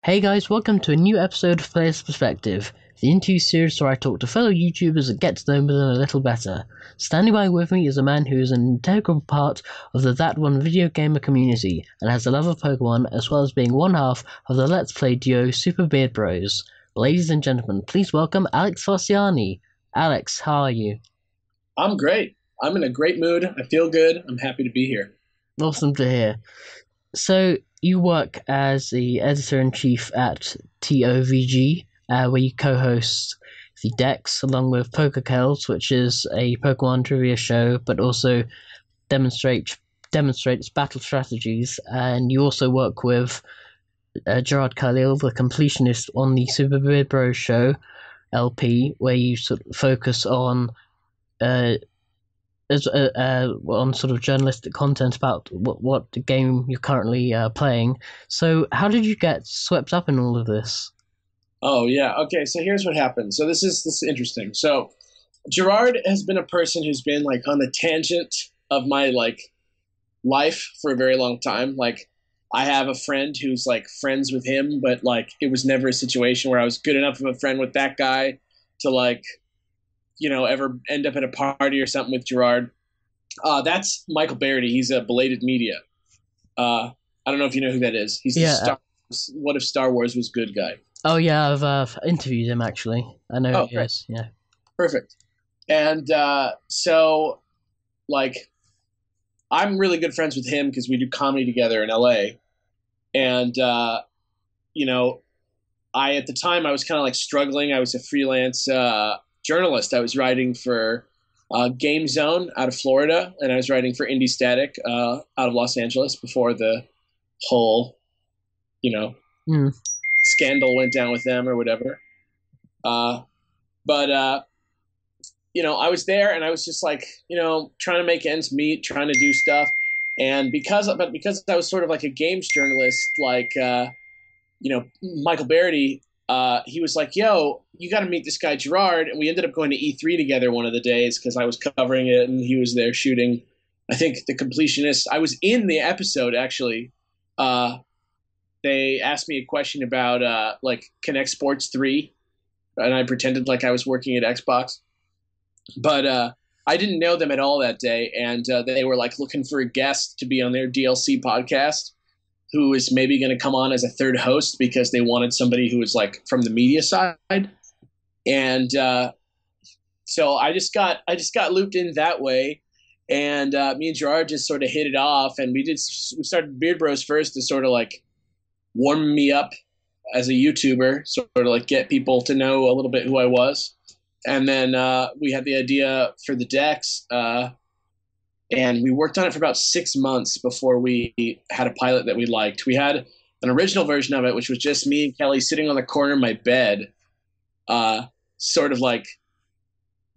Hey guys, welcome to a new episode of Player's Perspective, the interview series where I talk to fellow YouTubers and get to know them a little better. Standing by with me is a man who is an integral part of the That One video gamer community and has a love of Pokemon, as well as being one half of the Let's Play duo Super Beard Bros. Ladies and gentlemen, please welcome Alex Faciane. Alex, how are you? I'm great. I'm in a great mood. I feel good. I'm happy to be here. Awesome to hear. So, you work as the editor-in-chief at TOVG, where you co-host the Dex along with PokeKells, which is a Pokemon trivia show, but also demonstrates battle strategies. And you also work with Gerard Khalil, the Completionist, on the Super Beard Bros show LP, where you sort of focus on on sort of journalistic content about what the game you're currently playing. So, how did you get swept up in all of this? Oh yeah. Okay. So here's what happened. So this is interesting. So Gerard has been a person who's been like on the tangent of my like life for a very long time. Like I have a friend who's like friends with him, but like it was never a situation where I was good enough of a friend with that guy to like ever end up at a party or something with Gerard. That's Michael Barrity. He's a Belated Media. I don't know if you know who that is. He's the Yeah. What if Star Wars was good guy. Oh yeah, I've interviewed him actually. I know Oh, he great. is. Yeah. Perfect. And so, like, I'm really good friends with him because we do comedy together in LA. And, you know, at the time, I was kind of like struggling. I was a freelance journalist. I was writing for Game Zone out of Florida, and I was writing for Indie Static out of Los Angeles before the whole, you know, Mm. scandal went down with them or whatever. But I was there and I was just like, trying to make ends meet, trying to do stuff. And because I was sort of like a games journalist, like, Michael Barrity, he was like, yo, you got to meet this guy, Gerard. And we ended up going to E3 together one of the days because I was covering it and he was there shooting, I think, The Completionist. I was in the episode, actually. They asked me a question about, like, Connect Sports 3. And I pretended like I was working at Xbox. But I didn't know them at all that day, and they were like looking for a guest to be on their DLC podcast, who is maybe going to come on as a third host because they wanted somebody who was like from the media side. And so I just got looped in that way, and me and Gerard just sort of hit it off, and we started Beard Bros first to sort of like warm me up as a YouTuber, sort of like get people to know a little bit who I was. And then we had the idea for the Dex, and we worked on it for about 6 months before we had a pilot that we liked. We had an original version of it, which was just me and Kelly sitting on the corner of my bed, sort of like,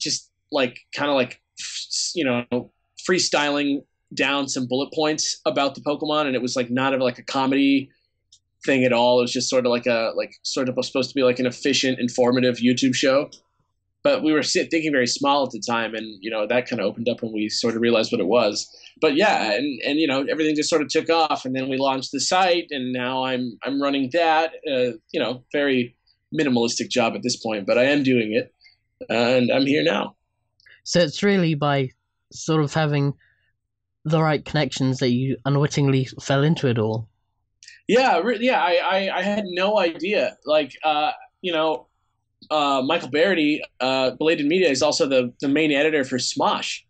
just like, kind of like, freestyling down some bullet points about the Pokemon, and it was like not like a comedy thing at all. It was just sort of like sort of supposed to be like an efficient, informative YouTube show. But we were thinking very small at the time, and that kind of opened up when we sort of realized what it was. But yeah, and everything just sort of took off, and then we launched the site, and now I'm running that. Very minimalistic job at this point, but I am doing it, and I'm here now. So it's really by sort of having the right connections that you unwittingly fell into it all. Yeah, yeah. I had no idea. Like, Michael Barrity, Belated Media, is also the main editor for Smosh.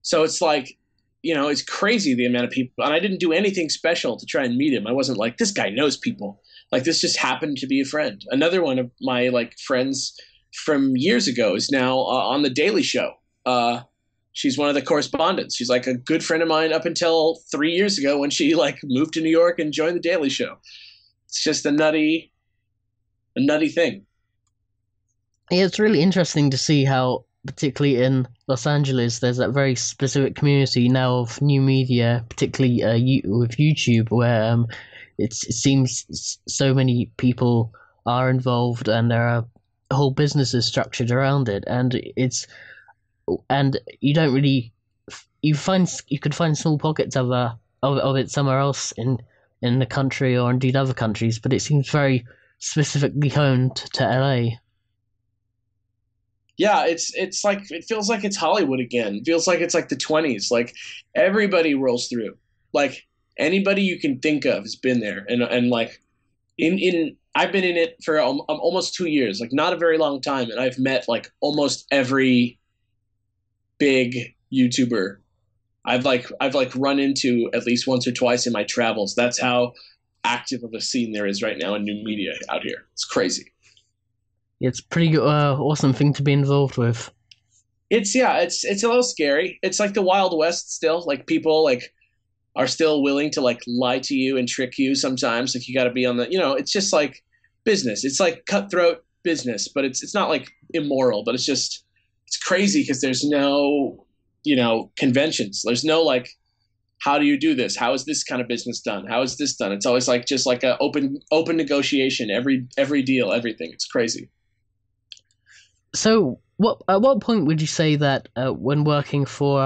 So it's like, it's crazy the amount of people. And I didn't do anything special to try and meet him. I wasn't like, this guy knows people. Like, this just happened to be a friend. Another one of my like friends from years ago is now on the Daily Show. She's one of the correspondents. She's like a good friend of mine up until 3 years ago when she like moved to New York and joined the Daily Show. It's just a nutty thing. Yeah, it's really interesting to see how, particularly in Los Angeles, there's that very specific community now of new media, particularly with YouTube, where it seems so many people are involved and there are whole businesses structured around it, and you don't really you could find small pockets of it somewhere else in in the country or indeed other countries, but it seems very specifically honed to LA. Yeah, it's like it feels like it's Hollywood again. It feels like it's like the 20s. Like everybody rolls through. Like anybody you can think of has been there, and like in I've been in it for almost 2 years, like not a very long time, and I've met like almost every big YouTuber I've run into at least once or twice in my travels. That's how active of a scene there is right now in new media out here. It's crazy. It's pretty awesome thing to be involved with. It's yeah, it's a little scary. It's like the Wild West still. Like people like are still willing to like lie to you and trick you sometimes. Like you got to be on the, it's just like business. It's like cutthroat business, but it's not like immoral, but it's crazy because there's no, conventions. There's no like how do you do this? How is this kind of business done? How is this done? It's always like just like a open negotiation, every deal, everything. It's crazy. So, at what point would you say that when working for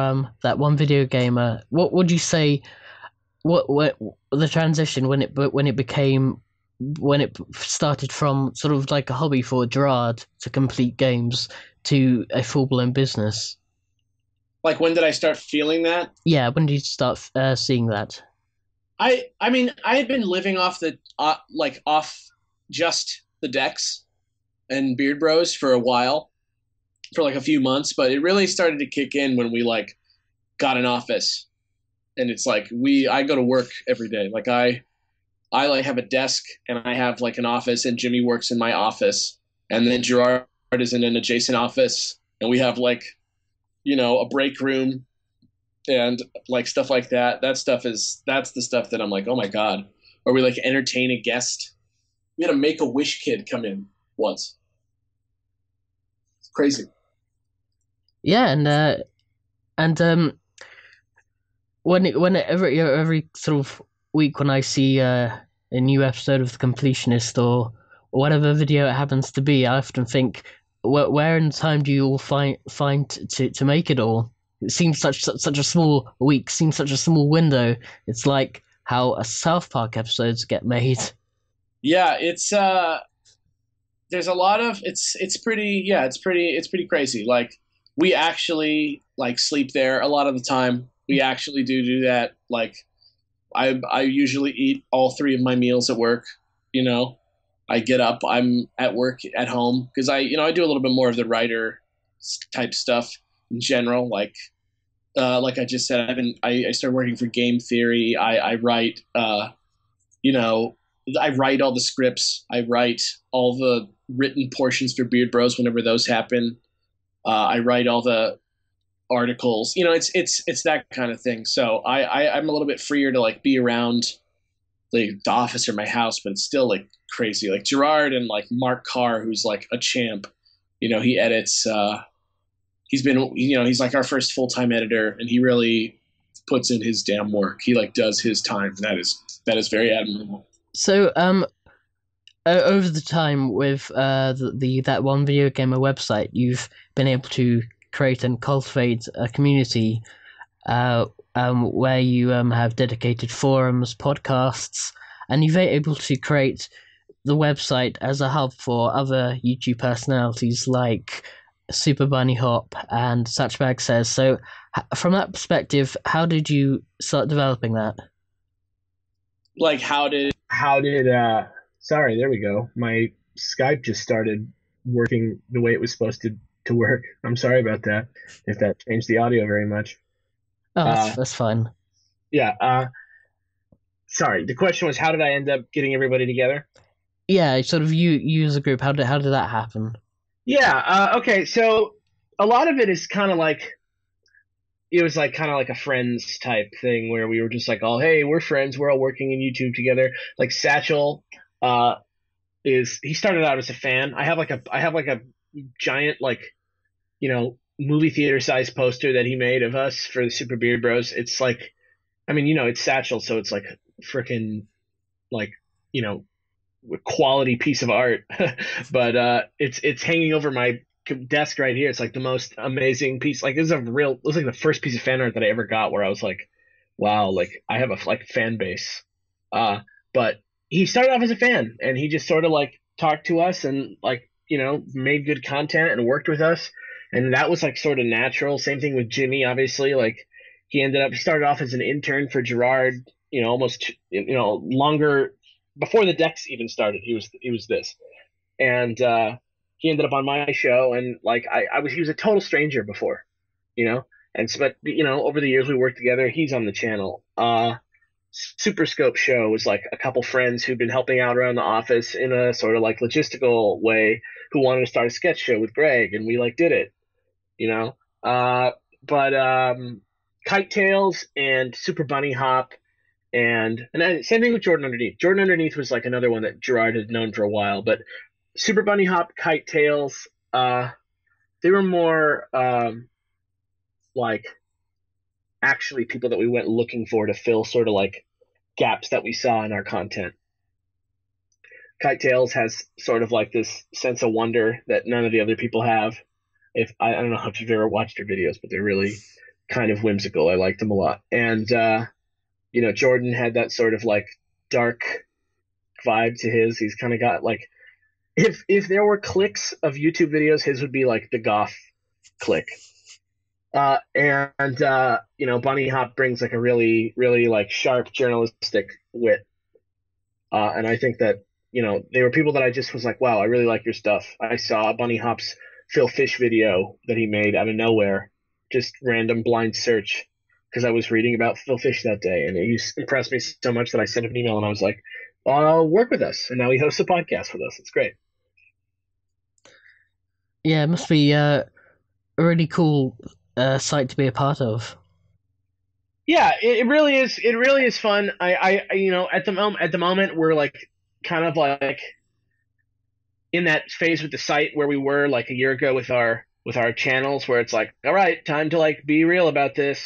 that one video gamer, what would you say what the transition when it started from sort of like a hobby for Gerard to complete games to a full blown business? Like when did I start feeling that? Yeah, when did you start seeing that? I mean, I had been living off the off just the decks and Beard Bros for a while, for like a few months, but it really started to kick in when we like got an office, and it's like I go to work every day. Like I like have a desk and I have like an office, and Jimmy works in my office, and then Gerard is in an adjacent office, and we have like a break room and like stuff like that. That's the stuff that I'm like, oh my god. Or we like entertain a guest. We had a Make a Wish kid come in once. It's crazy. Yeah, and every sort of week when I see a new episode of The Completionist or whatever video it happens to be, I often think, where in time do you all find to make it all? It seems such a small week, seems such a small window. It's like how a South Park episodes get made. Yeah, it's there's a lot of it's pretty yeah, it's pretty crazy. Like we actually like sleep there a lot of the time. We actually do that. Like I usually eat all three of my meals at work. You know, I get up, I'm at work at home because I do a little bit more of the writer type stuff in general. Like I just said, I started working for Game Theory. I write you know I write all the scripts. I write all the written portions for Beard Bros whenever those happen. I write all the articles. It's that kind of thing. So I'm a little bit freer to like be around the office or my house, but it's still like crazy. Like Gerard and like Mark Carr, who's like a champ. He edits. He's like our first full time editor, and he really puts in his damn work. He like does his time. And that is very admirable. So over the time with the that one video gamer website, you've been able to create and cultivate a community where you have dedicated forums, podcasts, and you've been able to create the website as a hub for other YouTube personalities like Super Bunny Hop and Such Bag Says. So, from that perspective, how did you start developing that? Like How did sorry, there we go. My Skype just started working the way it was supposed to work. I'm sorry about that if that changed the audio very much. Oh, Uh that's fine. yeah, sorry. The question was how did I end up getting everybody together? Yeah, sort of you as a group. How did that happen? Yeah, okay. So a lot of it is kind of like it was like kind of like a friends type thing where we were just like, "Oh, hey, we're friends. We're all working in YouTube together." Like Satchel uh is he started out as a fan. I have like a giant like movie theater size poster that he made of us for the Super Beard Bros. It's like, I mean, it's Satchel, so it's like freaking like, you know, a quality piece of art. But it's hanging over my desk right here. It's like the most amazing piece. Like it was like the first piece of fan art that I ever got where I was like, wow, like I have a like fan base. but he started off as a fan, and he just sort of like talked to us and like made good content and worked with us, and that was like sort of natural. Same thing with Jimmy, obviously. Like he started off as an intern for Gerard, almost longer before the decks even started. He was this, and he ended up on my show, and like he was a total stranger before, you know. And so, but over the years we worked together. He's on the channel. Super Scope Show was like a couple friends who'd been helping out around the office in a sort of like logistical way, who wanted to start a sketch show with Greg, and we like did it, you know. But Kite Tails and Super Bunny Hop and same thing with Jordan Underneath. Jordan Underneath was like another one that Gerard had known for a while, but Super Bunny Hop, Kite Tails, they were more like actually people that we went looking for to fill sort of like gaps that we saw in our content. Kite Tails has sort of like this sense of wonder that none of the other people have. If I don't know if you've ever watched their videos, but they're really kind of whimsical. I liked them a lot. And Jordan had that sort of like dark vibe to his. He's kind of got like, if there were cliques of YouTube videos, his would be like the goth clique. Bunny Hop brings like a really, really like sharp journalistic wit. And I think that, they were people that I just was like, wow, I really like your stuff. I saw Bunny Hop's Phil Fish video that he made out of nowhere, just random blind search, because I was reading about Phil Fish that day, and he impressed me so much that I sent him an email, and I was like, work with us. And now he hosts a podcast with us. It's great. Yeah, it must be a really cool site to be a part of. Yeah, it really is. It really is fun. I at the moment we're like kind of like in that phase with the site where we were like a year ago with our channels, where it's like, all right, time to like be real about this.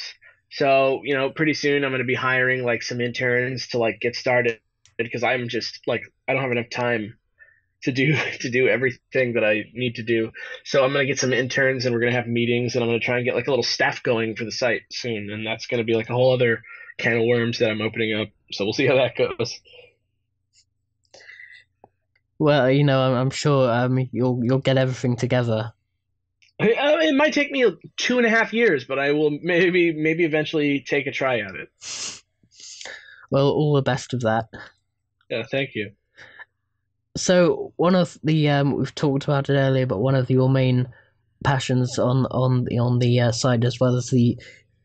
So pretty soon I'm going to be hiring like some interns to like get started, because I'm just like I don't have enough time to do everything that I need to do. So I'm going to get some interns, and we're going to have meetings, and I'm going to try and get like a little staff going for the site soon. And that's going to be like a whole other can of worms that I'm opening up. So we'll see how that goes. Well, I'm sure you'll get everything together. It might take me 2.5 years, but I will maybe eventually take a try at it. Well, all the best of that. Yeah, thank you. So one of the we've talked about it earlier, but one of your main passions on the side, as well as the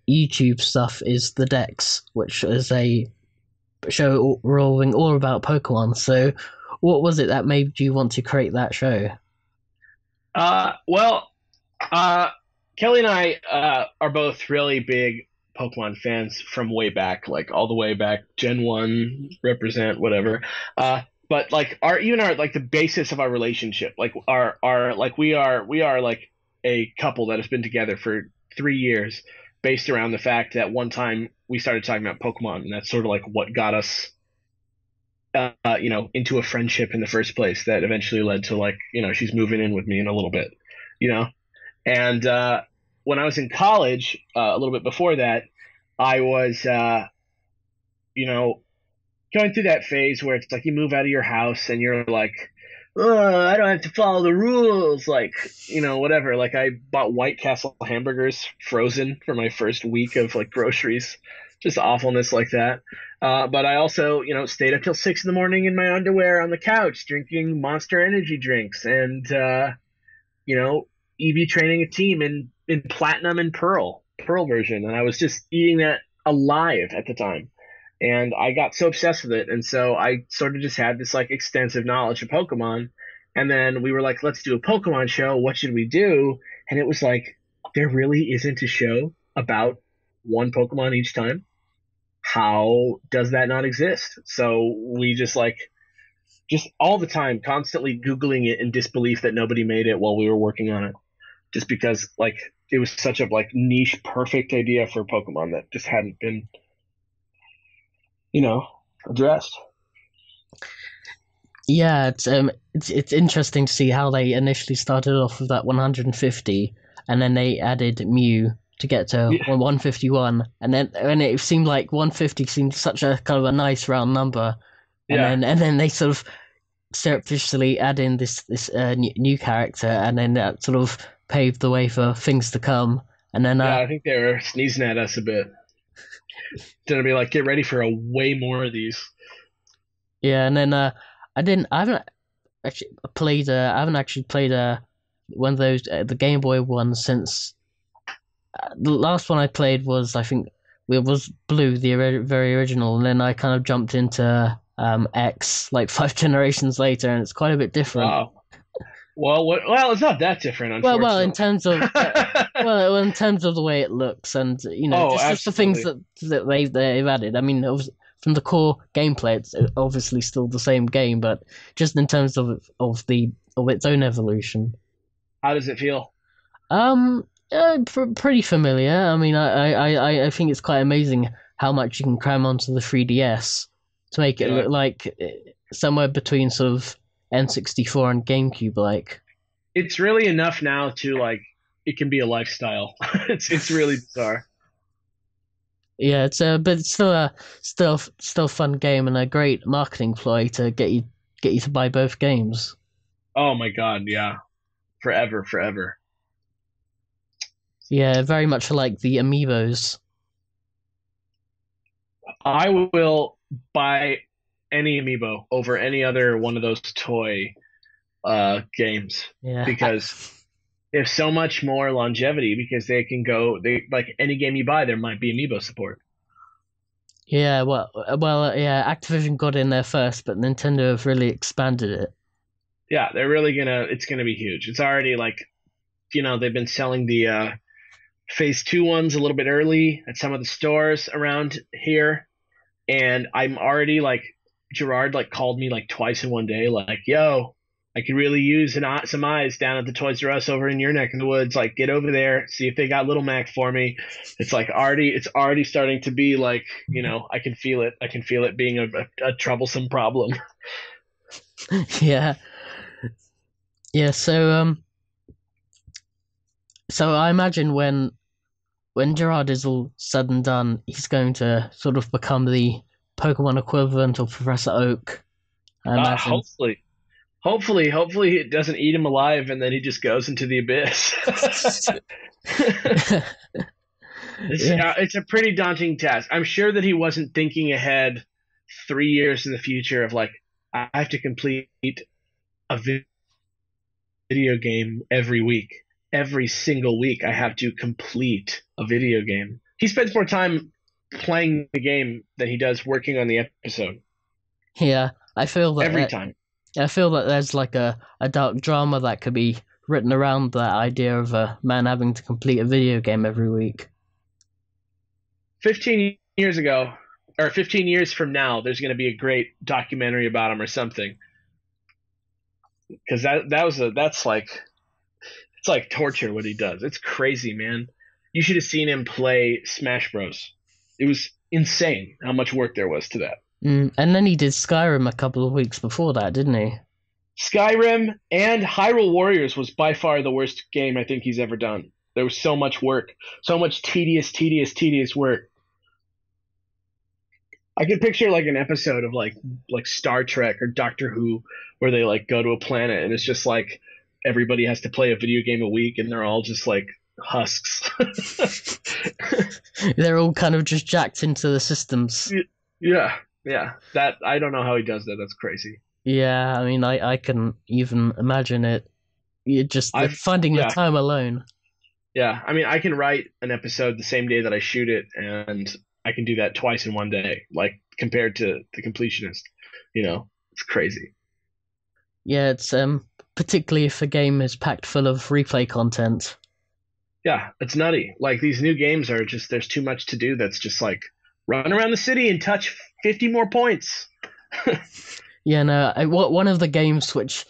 YouTube stuff, is the Decks, which is a show revolving all about Pokemon. So what was it that made you want to create that show? Kelly and I are both really big Pokemon fans from way back, like all the way back Gen 1, represent, whatever. But like our like the basis of our relationship, like we are like a couple that has been together for 3 years, based around the fact that one time we started talking about Pokemon, and that's sort of like what got us into a friendship in the first place, that eventually led to like, she's moving in with me in a little bit, And when I was in college, a little bit before that, I was, going through that phase where it's like you move out of your house and you're like, oh, I don't have to follow the rules, like, whatever. Like I bought White Castle hamburgers frozen for my first week of like groceries, just awfulness like that. But I also, stayed up till 6 a.m. in my underwear on the couch drinking Monster Energy drinks and, EV training a team in Platinum and Pearl version. And I was just eating that alive at the time. And I got so obsessed with it. And so I sort of just had this like extensive knowledge of Pokemon. And then we were like, let's do a Pokemon show. What should we do? And it was like, there really isn't a show about one Pokemon each time. How does that not exist? So we just all the time, constantly Googling it in disbelief that nobody made it while we were working on it. Just because like it was such a like niche, perfect idea for Pokemon that just hadn't been addressed. Yeah, it's interesting to see how they initially started off with that 150, and then they added Mew to get to 151, and then it seemed like 150 seemed such a kind of a nice round number, Yeah. and then they sort of surreptitiously add in this new character, and then that sort of paved the way for things to come. And then Yeah, I think they were sneezing at us a bit. Gonna be like, get ready for a way more of these. yeah, and then I haven't actually I haven't actually played one of those the Game Boy ones since the last one I played was, I think, it was Blue, the very original, and then I kind of jumped into X like 5 generations later, and it's quite a bit different. Wow. Well, it's not that different, Well, in unfortunately. terms of in terms of the way it looks, and Oh, just the things absolutely. that they've added. I mean, from the core gameplay, it's obviously still the same game, but just in terms of its own evolution. How does it feel? Pretty familiar. I mean, I think it's quite amazing how much you can cram onto the 3DS to make it Yeah. look like somewhere between sort of N64 and GameCube like. It's really enough now to like it can be a lifestyle. It's really bizarre. Yeah, but it's still fun game and a great marketing ploy to get you to buy both games. Oh my God, yeah. Forever, forever. Yeah, very much like the amiibos. I will buy any amiibo over any other one of those toy games Yeah, because there's so much more longevity because they like any game you buy there might be amiibo support. yeah. Yeah. Activision got in there first, but Nintendo have really expanded it. Yeah, they're really gonna it's gonna be huge. It's already like they've been selling the phase 2 ones a little bit early at some of the stores around here, and I'm already like Gerard like called me like twice in one day, like, yo, I could really use some eyes down at the Toys R Us over in your neck of the woods. Like, get over there, see if they got Little Mac for me. It's already starting to be like, I can feel it. I can feel it being a troublesome problem. Yeah, yeah. So I imagine when Gerard is all said and done, he's going to sort of become the Pokemon equivalent of Professor Oak. I imagine. Hopefully it doesn't eat him alive and then he just goes into the abyss. Yeah, It's a pretty daunting task. I'm sure that he wasn't thinking ahead 3 years in the future of like, I have to complete a video game every week. Every single week, I have to complete a video game. He spends more time playing the game than he does working on the episode yeah. every time. I feel that there's like a dark drama that could be written around that idea of a man having to complete a video game every week. 15 years ago, or 15 years from now, there's going to be a great documentary about him or something. Because that's like it's like torture what he does. It's crazy, man. You should have seen him play Smash Bros. It was insane how much work there was to that. And then he did Skyrim a couple of weeks before that, didn't he? Skyrim and Hyrule Warriors was by far the worst game I think he's ever done. There was so much work, so much tedious work. I could picture like an episode of like Star Trek or Doctor Who where they like go to a planet and it's just like everybody has to play a video game a week and they're all just like husks. They're all kind of just jacked into the systems. Yeah, yeah. That I don't know how he does that. That's crazy. Yeah, I mean, I can even imagine it. You just I've finding the yeah, time alone. yeah. I mean, I can write an episode the same day that I shoot it, and I can do that twice in one day. Like compared to the completionist, it's crazy. Yeah, it's particularly if a game is packed full of replay content. Yeah, it's nutty. Like these new games are just there's too much to do. That's just like run around the city and touch 50 more points. Yeah, no, one of the games which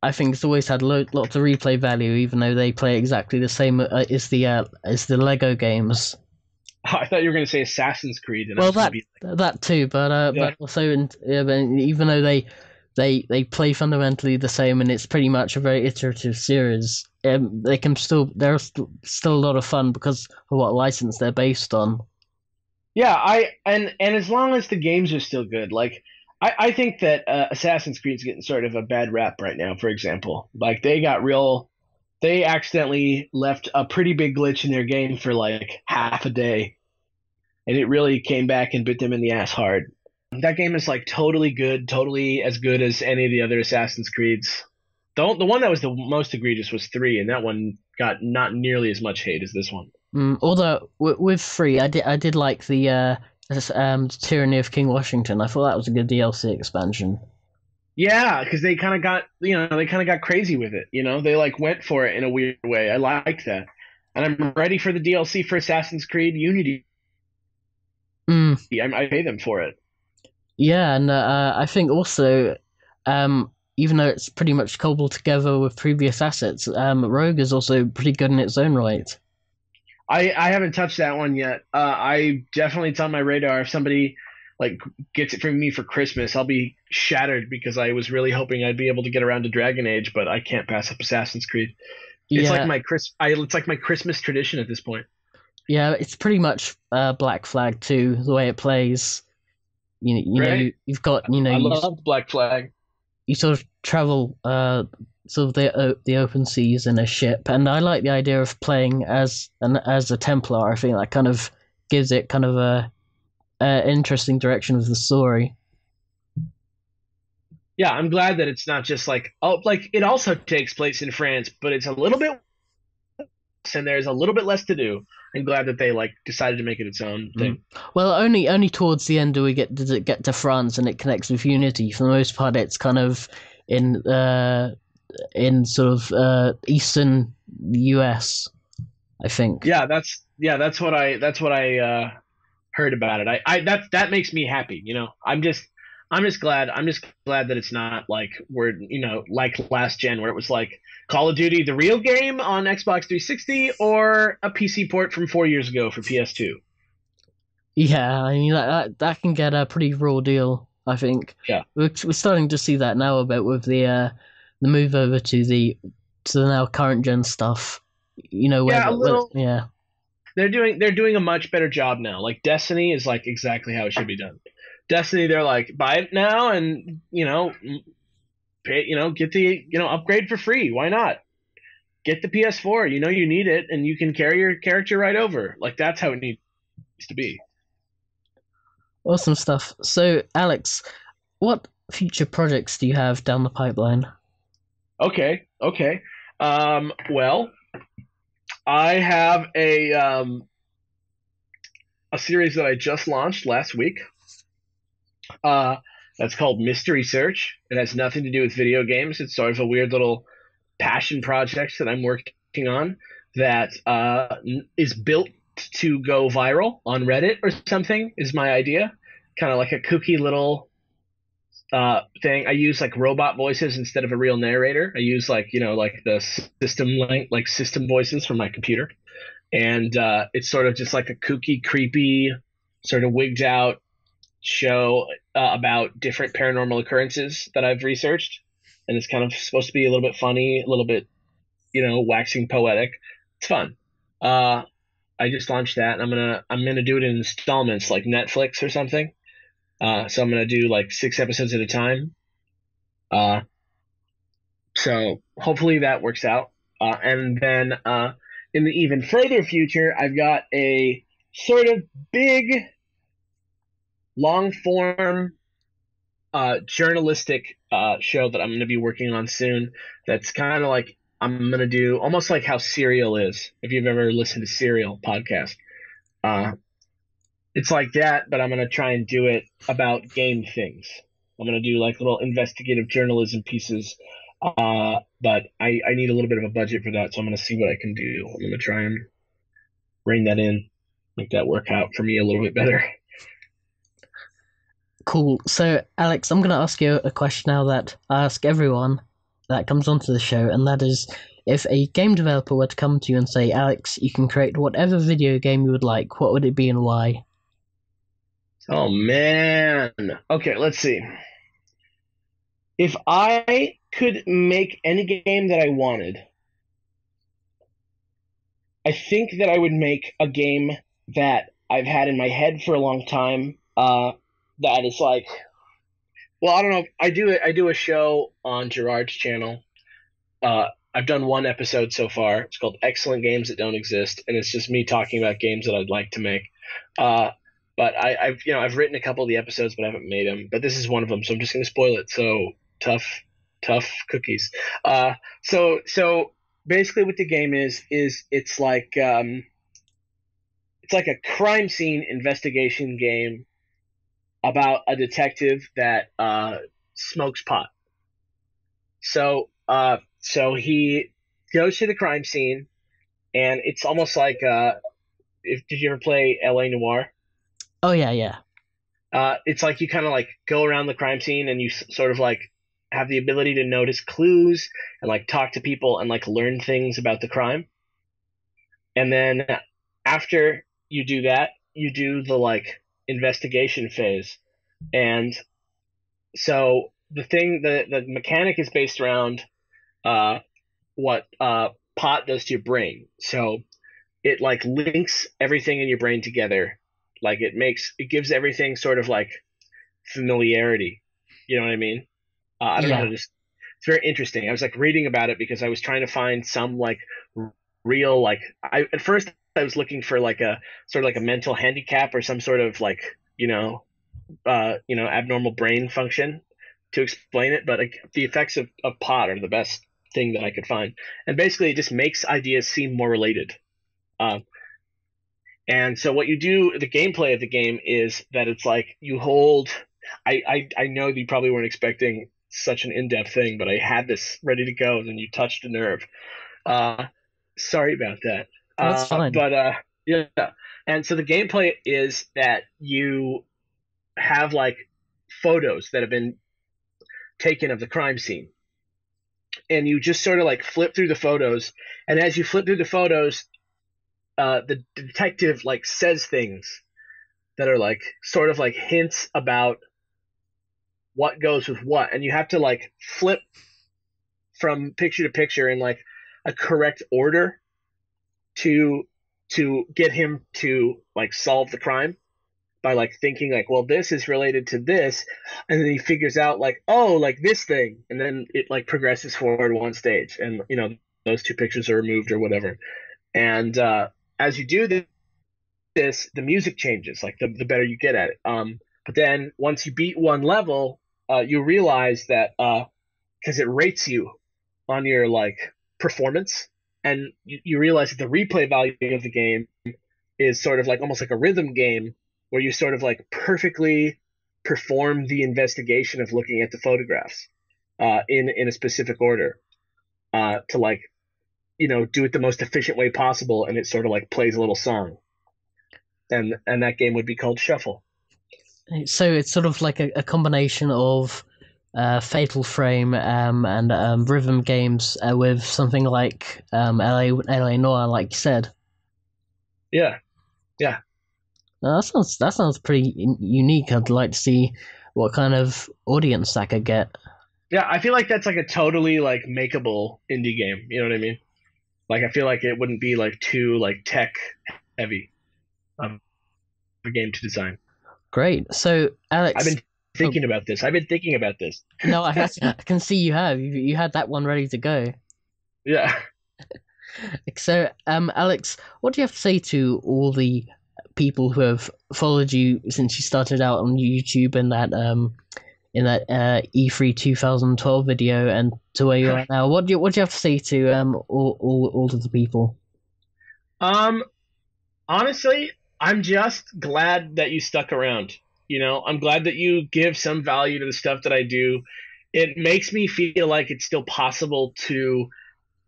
I think has always had lots of replay value, even though they play exactly the same, is the Lego games. I thought you were going to say Assassin's Creed, and I Well, was going to be that too, yeah, but also but even though they play fundamentally the same, and it's pretty much a very iterative series. They can they're still a lot of fun because of what license they're based on. yeah. I and as long as the games are still good, like I think that Assassin's Creed's getting sort of a bad rap right now. For example, like they accidentally left a pretty big glitch in their game for like half a day, and it really came back and bit them in the ass hard. That game is like totally good, totally as good as any of the other Assassin's Creeds. The one that was the most egregious was 3, and that one got not nearly as much hate as this one. Although with 3, I did like the Tyranny of King Washington. I thought that was a good DLC expansion. Yeah, because they kind of got they kind of got crazy with it. They like went for it in a weird way. I like that, and I'm ready for the DLC for Assassin's Creed Unity. Mm. I pay them for it. Yeah, and I think also, even though it's pretty much cobbled together with previous assets, Rogue is also pretty good in its own right. I haven't touched that one yet. It's on my radar. If somebody like gets it from me for Christmas, I'll be shattered because I was really hoping I'd be able to get around to Dragon Age, but I can't pass up Assassin's Creed. It's Yeah, like my Christmas tradition at this point. yeah, it's pretty much Black Flag too, the way it plays. Right? You've got I love Black Flag. you sort of travel sort of the open seas in a ship, and I like the idea of playing as a Templar. I think that kind of gives it kind of a interesting direction of the story. Yeah, I'm glad that it's not just like it also takes place in France, but it's a little bit and there's a little bit less to do. I'm glad that they like decided to make it its own thing. Well, only towards the end do we get to France and it connects with Unity. For the most part, it's kind of in sort of eastern US, I think. Yeah, that's what I heard about it. That makes me happy. I'm just glad that it's not like we're like last gen where it was like Call of Duty the real game on Xbox 360 or a PC port from 4 years ago for PS2. Yeah, I mean that can get a pretty raw deal. I think. Yeah, We're starting to see that now a bit with the move over to the now current gen stuff. yeah, a little. Yeah. They're doing a much better job now. Like Destiny is like exactly how it should be done. Destiny, they're like buy it now and pay, get the upgrade for free. Why not? Get the PS4. You need it, and you can carry your character right over. Like that's how it needs to be. Awesome stuff. So, Alex, what future projects do you have down the pipeline? Okay, okay. Well, I have a series that I just launched last week. Uh, that's called Mystery Search. It has nothing to do with video games. It's sort of a weird little passion project that I'm working on that is built to go viral on Reddit or something. Is my idea. Kind of like a kooky little thing. I use like robot voices instead of a real narrator. I use like like the system voices from my computer, and it's sort of just like a kooky, creepy, sort of wigged out show about different paranormal occurrences that I've researched, and it's kind of supposed to be a little bit funny, a little bit waxing poetic. It's fun. I just launched that, and I'm gonna do it in installments like Netflix or something. So I'm gonna do like 6 episodes at a time. Uh, so hopefully that works out. And then in the even further future, I've got a sort of big, long form journalistic show that I'm going to be working on soon. That's kind of like I'm going to do almost like how Serial is. If you've ever listened to Serial podcast, it's like that, but I'm going to try and do it about game things. I'm going to do like little investigative journalism pieces. But I need a little bit of a budget for that, so I'm going to see what I can do. I'm going to try and rein that in, make that work out for me a little bit better. Cool. So, Alex, I'm going to ask you a question now that I ask everyone that comes onto the show, and that is, if a game developer were to come to you and say, Alex, you can create whatever video game you would like, what would it be and why? Oh man. Okay, let's see. If I could make any game that I wanted, I think that I would make a game that I've had in my head for a long time. That is like Well, I don't know. I do a show on Gerard's channel. Uh, I've done one episode so far. It's called Excellent Games That Don't Exist, and it's just me talking about games that I'd like to make. Uh, but I've written a couple of the episodes, but I haven't made them. But this is one of them, so I'm just going to spoil it. So tough, tough cookies. So basically, what the game is it's like a crime scene investigation game about a detective that smokes pot. So he goes to the crime scene, and it's almost like if did you ever play L.A. Noire? Oh yeah, yeah, It's like you kind of like go around the crime scene, and you sort of like have the ability to notice clues and like talk to people and like learn things about the crime. And then after you do that, you do the like investigation phase. And so the mechanic is based around uh, what pot does to your brain. So it like links everything in your brain together. Like it gives everything sort of like familiarity. You know what I mean? I don't know how yeah. to just. It's very interesting. I was like reading about it because I was trying to find some like real like. I at first I was looking for like a sort of like a mental handicap or some sort of like abnormal brain function to explain it, but like, the effects of pot are the best thing that I could find. And basically, it just makes ideas seem more related. Um, and so, what you do, the gameplay of the game is that it's like you hold. I know that you probably weren't expecting such an in-depth thing, but I had this ready to go, and then you touched a nerve. Uh, Sorry about that. That's fine. But yeah. And so the gameplay is that you have like photos that have been taken of the crime scene, and you just sort of like flip through the photos, and as you flip through the photos, the detective like says things that are like sort of like hints about what goes with what, and you have to like flip from picture to picture in like a correct order to get him to like solve the crime by like thinking like, well, this is related to this, and then he figures out like, oh, like this thing, and then it like progresses forward one stage, and those two pictures are removed or whatever. And as you do this, the music changes, like the better you get at it. But then once you beat one level, you realize that because it rates you on your like performance, and you realize that the replay value of the game is sort of like almost like a rhythm game where you sort of like perfectly perform the investigation of looking at the photographs in a specific order to like do it the most efficient way possible, and it sort of like plays a little song, and that game would be called Shuffle. So it's sort of like a combination of Fatal Frame and rhythm games with something like LA Noir, like you said. Yeah, yeah, That sounds pretty unique. I'd like to see what kind of audience that could get. yeah. I feel like that's like a totally like makeable indie game. You know what I mean? Like I feel like it wouldn't be like too like tech heavy a game to design. Great. So I've Alex, been oh, thinking about this. I've been thinking about this. no, I can see you have you had that one ready to go. Yeah. So Alex, what do you have to say to all the people who have followed you since you started out on YouTube in that E3 2012 video and to where you are now? What do you have to say to all of the people? Um, Honestly, I'm just glad that you stuck around. I'm glad that you give some value to the stuff that I do. It makes me feel like it's still possible to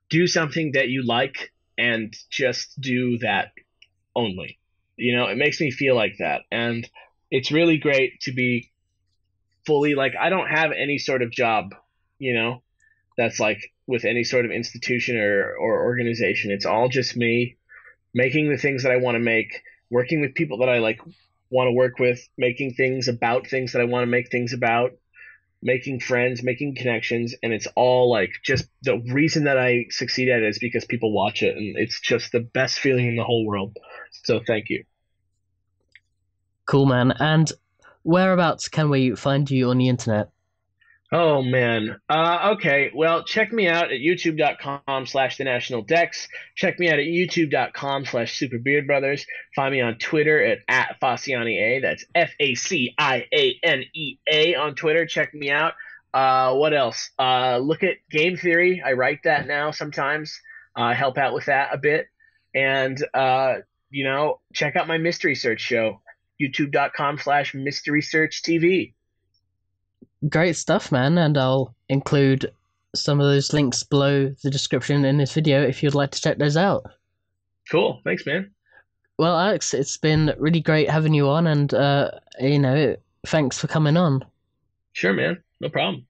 do something that you like and just do that only. It makes me feel like that. And it's really great to be fully like, I don't have any sort of job, you know, that's like with any sort of institution or organization. It's all just me making the things that I want to make, working with people that I like want to work with, making things about things that I want to make things about, making friends, making connections, and it's all like just the reason that I succeed at it is because people watch it, and it's just the best feeling in the whole world. So thank you. Cool, man. And whereabouts can we find you on the internet? Oh man. Okay. Well, check me out at youtube.com/the national dex. Check me out at youtube.com/super beard brothers. Find me on Twitter at Faciane. That's Facianea on Twitter. Check me out. What else? Look at Game Theory. I write that now sometimes. Help out with that a bit. And check out my mystery search show. youtube.com/mystery search TV. Great stuff, man, and I'll include some of those links below the description in this video if you'd like to check those out. Cool. Thanks, man. Well, Alex, it's been really great having you on, and thanks for coming on. Sure, man. No problem.